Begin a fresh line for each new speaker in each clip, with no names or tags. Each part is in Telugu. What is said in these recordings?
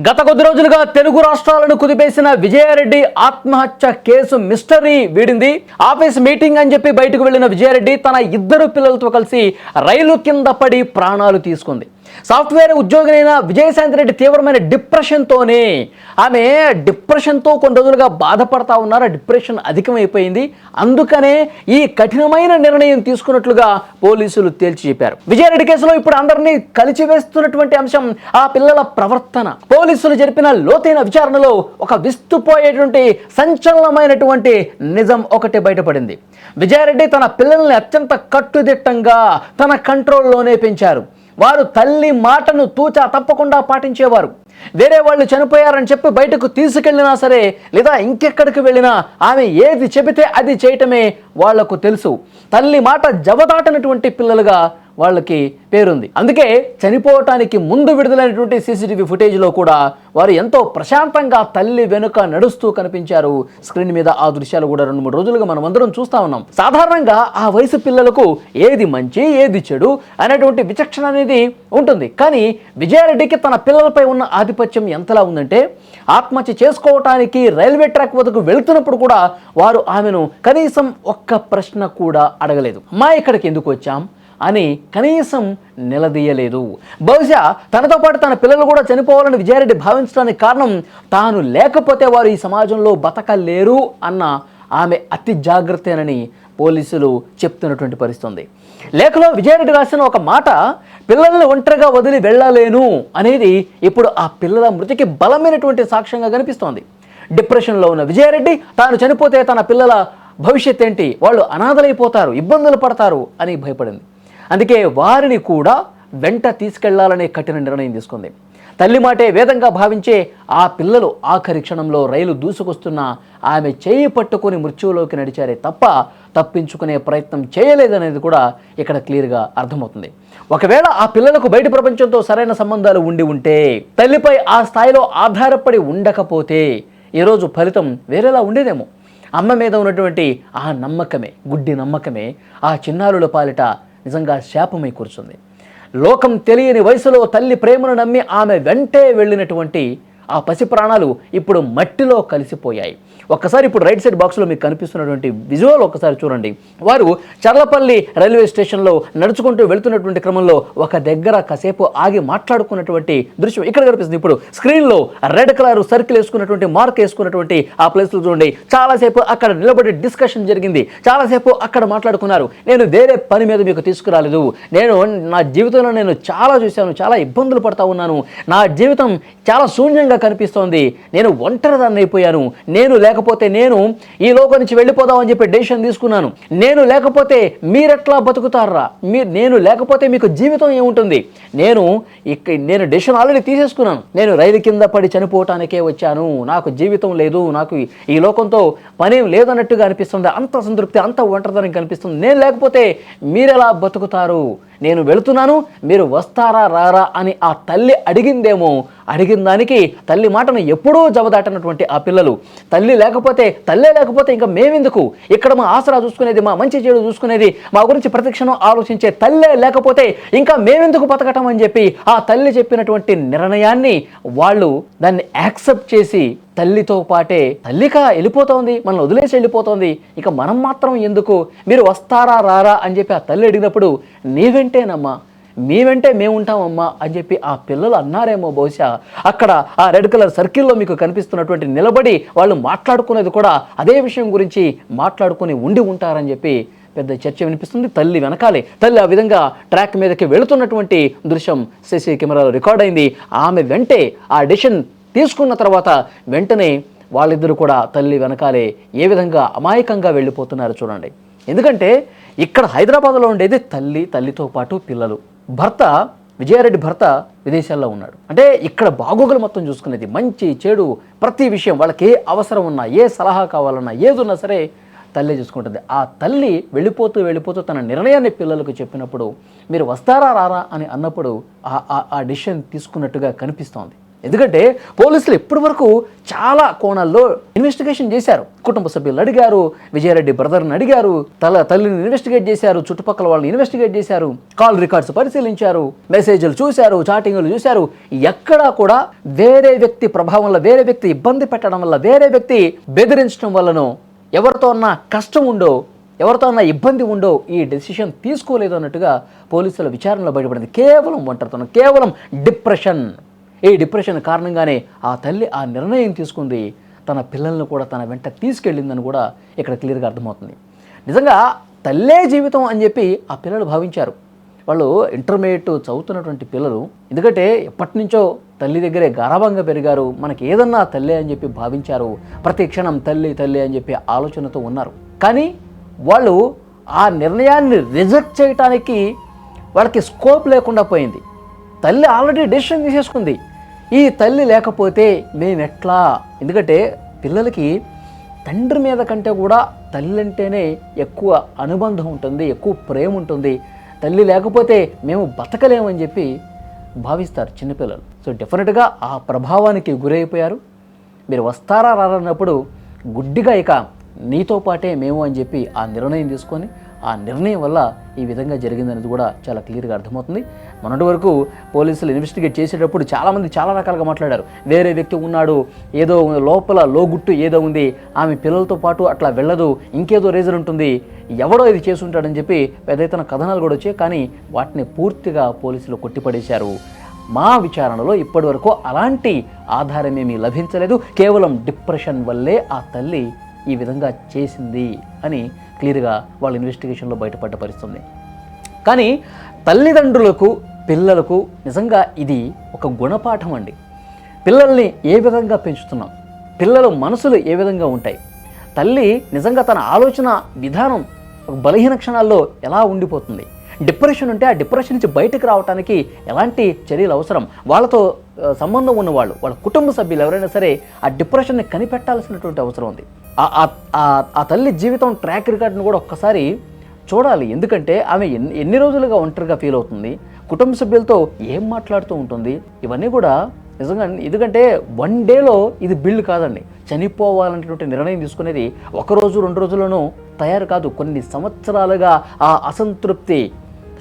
గత కొద్ది రోజులుగా తెలుగు రాష్ట్రాలను కుదిపేసిన విజయారెడ్డి ఆత్మహత్య కేసు మిస్టరీ వీడింది. ఆఫీస్ మీటింగ్ అని చెప్పి బయటకు వెళ్లిన విజయారెడ్డి తన ఇద్దరు పిల్లలతో కలిసి రైలు కింద పడి ప్రాణాలు తీసుకుంది. సాఫ్ట్వేర్ ఉద్యోగినైన విజయశాంతిరెడ్డి తీవ్రమైన డిప్రెషన్తోనే డిప్రెషన్తో కొన్ని రోజులుగా బాధపడతా ఉన్నారు. డిప్రెషన్ అధికమైపోయింది. అందుకనే ఈ కఠినమైన నిర్ణయం తీసుకున్నట్లుగా పోలీసులు తేల్చి చెప్పారు. విజయారెడ్డి కేసులో ఇప్పుడు అందరినీ కలిచివేస్తున్నటువంటి అంశం ఆ పిల్లల ప్రవర్తన. పోలీసులు జరిపిన లోతైన విచారణలో ఒక విస్తుపోయేటువంటి సంచలనమైనటువంటి నిజం ఒకటి బయటపడింది. విజయారెడ్డి తన పిల్లల్ని అత్యంత కట్టుదిట్టంగా తన కంట్రోల్లోనే పెంచారు. వారు తల్లి మాటను తూచా తప్పకుండా పాటించేవారు. వేరే వాళ్ళు చనిపోయారని చెప్పి బయటకు తీసుకెళ్ళినా సరే, లేదా ఇంకెక్కడికి వెళ్ళినా ఆమె ఏది చెబితే అది చేయటమే వాళ్లకు తెలుసు. తల్లి మాట జవదాటనటువంటి పిల్లలుగా వాళ్ళకి పేరుంది. అందుకే చనిపోవటానికి ముందు విడుదలైనటువంటి సీసీటీవీ ఫుటేజ్లో కూడా వారు ఎంతో ప్రశాంతంగా తల్లి వెనుక నడుస్తూ కనిపించారు. స్క్రీన్ మీద ఆ దృశ్యాలు కూడా 2-3 రోజులుగా మనం అందరం చూస్తూ ఉన్నాం. సాధారణంగా ఆ వయసు పిల్లలకు ఏది మంచి ఏది చెడు అనేటువంటి విచక్షణ అనేది ఉంటుంది. కానీ విజయారెడ్డికి తన పిల్లలపై ఉన్న ఆధిపత్యం ఎంతలా ఉందంటే, ఆత్మహత్య చేసుకోవటానికి రైల్వే ట్రాక్ వద్దకు వెళుతున్నప్పుడు కూడా వారు ఆమెను కనీసం ఒక్క ప్రశ్న కూడా అడగలేదు. అమ్మా ఇక్కడికి ఎందుకు వచ్చాం అని కనీసం నిలదీయలేదు. బహుశా తనతో పాటు తన పిల్లలు కూడా చనిపోవాలని విజయారెడ్డి భావించడానికి కారణం, తాను లేకపోతే వారు ఈ సమాజంలో బతకలేరు అన్న ఆమె అతి జాగ్రత్తేనని పోలీసులు చెప్తున్నటువంటి పరిస్థితి. లేఖలో విజయారెడ్డి రాసిన ఒక మాట, పిల్లల్ని ఒంటరిగా వదిలి వెళ్ళలేను అనేది ఇప్పుడు ఆ పిల్లల మృతికి బలమైనటువంటి సాక్ష్యంగా కనిపిస్తోంది. డిప్రెషన్లో ఉన్న విజయారెడ్డి తాను చనిపోతే తన పిల్లల భవిష్యత్ ఏంటి, వాళ్ళు అనాథలైపోతారు, ఇబ్బందులు పడతారు అని భయపడింది. అందుకే వారిని కూడా వెంట తీసుకెళ్లాలనే కఠిన నిర్ణయం తీసుకుంది. తల్లి మాటే వేదంగా భావించే ఆ పిల్లలు ఆఖరి క్షణంలో రైలు దూసుకొస్తున్న ఆమె చేయి పట్టుకుని మృత్యువులోకి నడిచారే తప్ప తప్పించుకునే ప్రయత్నం చేయలేదనేది కూడా ఇక్కడ క్లియర్గా అర్థమవుతుంది. ఒకవేళ ఆ పిల్లలకు బయట ప్రపంచంతో సరైన సంబంధాలు ఉంటే, తల్లిపై ఆ స్థాయిలో ఆధారపడి ఉండకపోతే ఈరోజు ఫలితం వేరేలా ఉండేదేమో. అమ్మ మీద ఉన్నటువంటి ఆ నమ్మకమే, గుడ్డి నమ్మకమే ఆ చిన్నారుల పాలిట నిజంగా శాపమై కూర్చుంది. లోకం తెలియని వయసులో తల్లి ప్రేమను నమ్మి ఆమె వెంటే వెళ్ళినటువంటి ఆ పసి ప్రాణాలు ఇప్పుడు మట్టిలో కలిసిపోయాయి. ఒక్కసారి ఇప్పుడు రైట్ సైడ్ బాక్స్లో మీకు కనిపిస్తున్నటువంటి విజువల్ ఒక్కసారి చూడండి. వారు చర్లపల్లి రైల్వే స్టేషన్లో నడుచుకుంటూ వెళ్తున్నటువంటి క్రమంలో ఒక దగ్గర కాసేపు ఆగి మాట్లాడుకున్నటువంటి దృశ్యం ఇక్కడ కనిపిస్తుంది. ఇప్పుడు స్క్రీన్లో రెడ్ కలర్ సర్కిల్ వేసుకున్నటువంటి మార్క్ వేసుకున్నటువంటి ఆ ప్లేస్లో చూడండి. చాలాసేపు అక్కడ నిలబడి డిస్కషన్ జరిగింది. చాలాసేపు అక్కడ మాట్లాడుకున్నారు. నేను వేరే పని మీద మీకు తీసుకురాలేదు. నా జీవితంలో నేను చాలా చూశాను, చాలా ఇబ్బందులు పడతా ఉన్నాను. నా జీవితం చాలా శూన్యంగా కనిపిస్తోంది. నేను ఒంటరిదాన్ని అయిపోయాను. నేను లేకపోతే నేను ఈ లోకం నుంచి వెళ్ళిపోదామని చెప్పి డెసిషన్ తీసుకున్నాను. నేను లేకపోతే మీరెట్లా బతుకుతారా? నేను లేకపోతే మీకు జీవితం ఏముంటుంది? నేను డెసిషన్ ఆల్రెడీ తీసేసుకున్నాను. నేను రైలు కింద పడి చనిపోవటానికే వచ్చాను. నాకు జీవితం లేదు, నాకు ఈ లోకంతో పనేం లేదన్నట్టుగా అనిపిస్తుంది. అంత సంతృప్తి, అంత ఒంటరితనం కనిపిస్తుంది. నేను లేకపోతే మీరెలా బతుకుతారు? నేను వెళుతున్నాను, మీరు వస్తారా రారా అని ఆ తల్లి అడిగిందేమో. అడిగిన దానికి తల్లి మాటను ఎప్పుడూ జవదాటనటువంటి ఆ పిల్లలు, తల్లే లేకపోతే ఇంకా మేమెందుకు? ఇక్కడ మా ఆసరా చూసుకునేది, మా మంచి చెడు చూసుకునేది, మా గురించి ప్రతిక్షణం ఆలోచించే తల్లే లేకపోతే ఇంకా మేమెందుకు బతకటం అని చెప్పి ఆ తల్లి చెప్పినటువంటి నిర్ణయాన్ని వాళ్ళు దాన్ని యాక్సెప్ట్ చేసి తల్లితో పాటే, తల్లిక వెళ్ళిపోతోంది, మనల్ని వదిలేసి వెళ్ళిపోతోంది, ఇక మనం మాత్రం ఎందుకు, మీరు వస్తారా రారా అని చెప్పి ఆ తల్లి అడిగినప్పుడు, నీ వెంటేనమ్మా, మీ వెంటే మేము ఉంటామమ్మా అని చెప్పి ఆ పిల్లలు అన్నారేమో. బహుశా అక్కడ ఆ రెడ్ కలర్ సర్కిల్లో మీకు కనిపిస్తున్నటువంటి నిలబడి వాళ్ళు మాట్లాడుకునేది కూడా అదే విషయం గురించి మాట్లాడుకుని ఉండి ఉంటారని చెప్పి పెద్ద చర్చ వినిపిస్తుంది. తల్లి వెనకాలే, తల్లి ఆ విధంగా ట్రాక్ మీదకి వెళుతున్నటువంటి దృశ్యం సీసీ కెమెరాలో రికార్డ్ అయింది. ఆమె వెంటే ఆ డెసిషన్ తీసుకున్న తర్వాత వెంటనే వాళ్ళిద్దరూ కూడా తల్లి వెనకాలే ఏ విధంగా అమాయకంగా వెళ్ళిపోతున్నారు చూడండి. ఎందుకంటే ఇక్కడ హైదరాబాద్లో ఉండేది తల్లితో పాటు పిల్లలు. విజయారెడ్డి భర్త విదేశాల్లో ఉన్నాడు. అంటే ఇక్కడ బాగోగులు మొత్తం చూసుకునేది, మంచి చెడు ప్రతి విషయం, వాళ్ళకి ఏ అవసరం ఉన్నా, ఏ సలహా కావాలన్నా, ఏదున్నా సరే తల్లి చూసుకుంటుంది. ఆ తల్లి వెళ్ళిపోతూ తన నిర్ణయాన్ని పిల్లలకు చెప్పినప్పుడు, మీరు వస్తారా రారా అని అన్నప్పుడు ఆ డిసిషన్ తీసుకున్నట్టుగా కనిపిస్తోంది. ఎందుకంటే పోలీసులు ఇప్పటి వరకు చాలా కోణాల్లో ఇన్వెస్టిగేషన్ చేశారు. కుటుంబ సభ్యులను అడిగారు, విజయారెడ్డి బ్రదర్ని అడిగారు, తల్లిని ఇన్వెస్టిగేట్ చేశారు, చుట్టుపక్కల వాళ్ళని ఇన్వెస్టిగేట్ చేశారు, కాల్ రికార్డ్స్ పరిశీలించారు, మెసేజ్లు చూశారు, చాటింగ్లు చూశారు. ఎక్కడా కూడా వేరే వ్యక్తి ప్రభావంలో, వేరే వ్యక్తి ఇబ్బంది పెట్టడం వల్ల, వేరే వ్యక్తి బెదిరించడం వల్లనో, ఎవరితో ఉన్న కష్టం ఉండో, ఎవరితో ఉన్న ఇబ్బంది ఉండో ఈ డెసిషన్ తీసుకోలేదు అన్నట్టుగా పోలీసుల విచారణలో బయటపడింది. కేవలం ఒంటరితనం, కేవలం డిప్రెషన్. ఈ డిప్రెషన్ కారణంగానే ఆ తల్లి ఆ నిర్ణయం తీసుకుంది. తన పిల్లలను కూడా తన వెంట తీసుకెళ్ళిందని కూడా ఇక్కడ క్లియర్గా అర్థమవుతుంది. నిజంగా తల్లే జీవితం అని చెప్పి ఆ పిల్లలు భావించారు. వాళ్ళు ఇంటర్మీడియట్ చదువుతున్నటువంటి పిల్లలు, ఎందుకంటే ఎప్పటి నుంచో తల్లి దగ్గరే గారాభంగా పెరిగారు. మనకి ఏదన్నా తల్లే అని చెప్పి భావించారు. ప్రతి క్షణం తల్లి తల్లి అని చెప్పి ఆలోచనతో ఉన్నారు. కానీ వాళ్ళు ఆ నిర్ణయాన్ని రిజెక్ట్ చేయటానికి వాళ్ళకి స్కోప్ లేకుండా పోయింది. తల్లి ఆల్రెడీ డెసిషన్ తీసేసుకుంది. ఈ తల్లి లేకపోతే మేమెట్లా? ఎందుకంటే పిల్లలకి తండ్రి మీద కంటే కూడా తల్లి అంటేనే ఎక్కువ అనుబంధం ఉంటుంది, ఎక్కువ ప్రేమ ఉంటుంది. తల్లి లేకపోతే మేము బతకలేమని చెప్పి భావిస్తారు చిన్నపిల్లలు. సో డెఫినెట్గా ఆ ప్రభావానికి గురైపోయారు. మీరు వస్తారా రారన్నప్పుడు గుడ్డిగా ఇక నీతో పాటే మేము అని చెప్పి ఆ నిర్ణయం తీసుకొని, ఆ నిర్ణయం వల్ల ఈ విధంగా జరిగిందనేది కూడా చాలా క్లియర్గా అర్థమవుతుంది. మొన్నటి వరకు పోలీసులు ఇన్వెస్టిగేట్ చేసేటప్పుడు చాలామంది చాలా రకాలుగా మాట్లాడారు. వేరే వ్యక్తి ఉన్నాడు, ఏదో లోపల లోగుట్టు ఏదో ఉంది, ఆమె పిల్లలతో పాటు అట్లా వెళ్ళదు, ఇంకేదో రీజన్ ఉంటుంది, ఎవడో ఇది చేసి ఉంటాడని చెప్పి పెద్ద ఎత్తున కథనాలు కూడా వచ్చాయి. కానీ వాటిని పూర్తిగా పోలీసులు కొట్టిపడేశారు. మా విచారణలో ఇప్పటి వరకు అలాంటి ఆధారమేమీ లభించలేదు. కేవలం డిప్రెషన్ వల్లే ఆ తల్లి ఈ విధంగా చేసింది అని క్లియర్గా వాళ్ళ ఇన్వెస్టిగేషన్లో బయటపడ్డ పరిస్థితుంది. కానీ తల్లిదండ్రులకు, పిల్లలకు నిజంగా ఇది ఒక గుణపాఠం అండి. పిల్లల్ని ఏ విధంగా పెంచుతున్నాం, పిల్లల మనసులు ఏ విధంగా ఉంటాయి, తల్లి నిజంగా తన ఆలోచన విధానం ఒక బలహీన క్షణాల్లో ఎలా ఉండిపోతుంది, డిప్రెషన్ ఉంటే ఆ డిప్రెషన్ నుంచి బయటకు రావడానికి ఎలాంటి చర్యలు అవసరం, వాళ్ళతో సంబంధం ఉన్నవాళ్ళు, వాళ్ళ కుటుంబ సభ్యులు ఎవరైనా సరే ఆ డిప్రెషన్ని కనిపెట్టాల్సినటువంటి అవసరం ఉంది. ఆ తల్లి జీవితం ట్రాక్ రికార్డును కూడా ఒక్కసారి చూడాలి. ఎందుకంటే ఆమె ఎన్ని రోజులుగా ఒంటరిగా ఫీల్ అవుతుంది, కుటుంబ సభ్యులతో ఏం మాట్లాడుతూ ఉంటుంది, ఇవన్నీ కూడా నిజంగా. ఎందుకంటే 1 డేలో ఇది బిల్డ్ కాదండి. చనిపోవాలనేటువంటి నిర్ణయం తీసుకునేది 1 రోజు 2 రోజుల్లోనూ తయారు కాదు. కొన్ని సంవత్సరాలుగా ఆ అసంతృప్తి,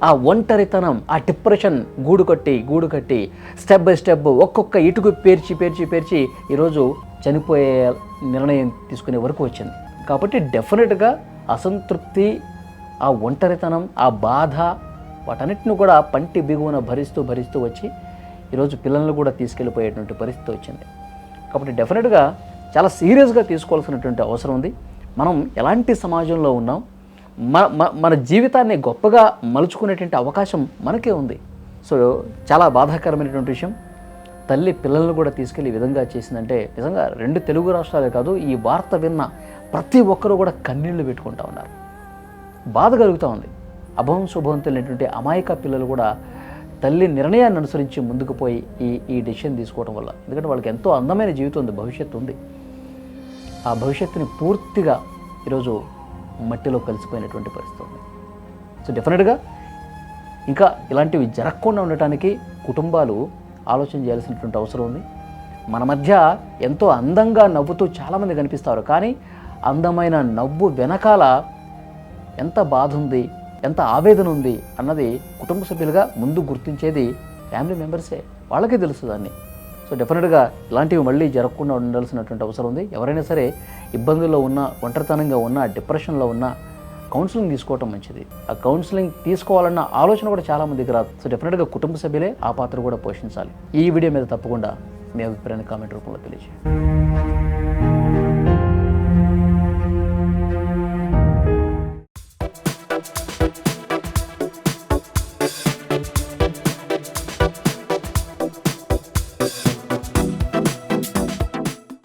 ఆ ఒంటరితనం, ఆ డిప్రెషన్ గూడు కట్టి స్టెప్ బై స్టెప్ ఒక్కొక్క ఇటుకు పేర్చి ఈరోజు చనిపోయే నిర్ణయం తీసుకునే వరకు వచ్చింది. కాబట్టి డెఫినెట్గా అసంతృప్తి, ఆ ఒంటరితనం, ఆ బాధ, వాటన్నిటిని కూడా పంటి బిగువన భరిస్తూ వచ్చి ఈరోజు పిల్లలను కూడా తీసుకెళ్ళిపోయేటువంటి పరిస్థితి వచ్చింది. కాబట్టి డెఫినెట్గా చాలా సీరియస్గా తీసుకోవాల్సినటువంటి అవసరం ఉంది. మనం ఎలాంటి సమాజంలో ఉన్నాం, మన జీవితాన్ని గొప్పగా మలుచుకునేటువంటి అవకాశం మనకే ఉంది. సో చాలా బాధాకరమైనటువంటి విషయం. తల్లి పిల్లలను కూడా తీసుకెళ్ళి ఈ విధంగా చేసిందంటే నిజంగా 2 తెలుగు రాష్ట్రాలే కాదు, ఈ వార్త విన్న ప్రతి ఒక్కరూ కూడా కన్నీళ్లు పెట్టుకుంటూ ఉన్నారు. బాధ కలుగుతూ ఉంది. అభవం శుభవం తెలియనటువంటి అమాయక పిల్లలు కూడా తల్లి నిర్ణయాన్ని అనుసరించి ముందుకు పోయి ఈ డెసిషన్ తీసుకోవడం వల్ల, ఎందుకంటే వాళ్ళకి ఎంతో అందమైన జీవితం ఉంది, భవిష్యత్తు ఉంది. ఆ భవిష్యత్తుని పూర్తిగా ఈరోజు మట్టిలో కలిసిపోయినటువంటి పరిస్థితి ఉంది. సో డెఫినెట్గా ఇంకా ఇలాంటివి జరగకుండా ఉండటానికి కుటుంబాలు ఆలోచన చేయాల్సినటువంటి అవసరం ఉంది. మన మధ్య ఎంతో అందంగా నవ్వుతూ చాలామంది కనిపిస్తారు, కానీ అందమైన నవ్వు వెనకాల ఎంత బాధ ఉంది, ఎంత ఆవేదన ఉంది అన్నది కుటుంబ సభ్యులుగా ముందు గుర్తించేది ఫ్యామిలీ మెంబర్సే. వాళ్ళకే తెలుసు దాన్ని. సో డెఫినెట్గా ఇలాంటివి మళ్ళీ జరగకుండా ఉండాల్సినటువంటి అవసరం ఉంది. ఎవరైనా సరే ఇబ్బందుల్లో ఉన్న, ఒంటరితనంగా ఉన్న, డిప్రెషన్లో ఉన్న కౌన్సిలింగ్ తీసుకోవటం మంచిది. ఆ కౌన్సిలింగ్ తీసుకోవాలన్న ఆలోచన కూడా చాలామందికి రాదు. సో డెఫినెట్గా కుటుంబ సభ్యులే ఆ పాత్ర కూడా పోషించాలి. ఈ వీడియో మీద తప్పకుండా మీ అభిప్రాయాన్ని కామెంట్ రూపంలో తెలియజేయండి.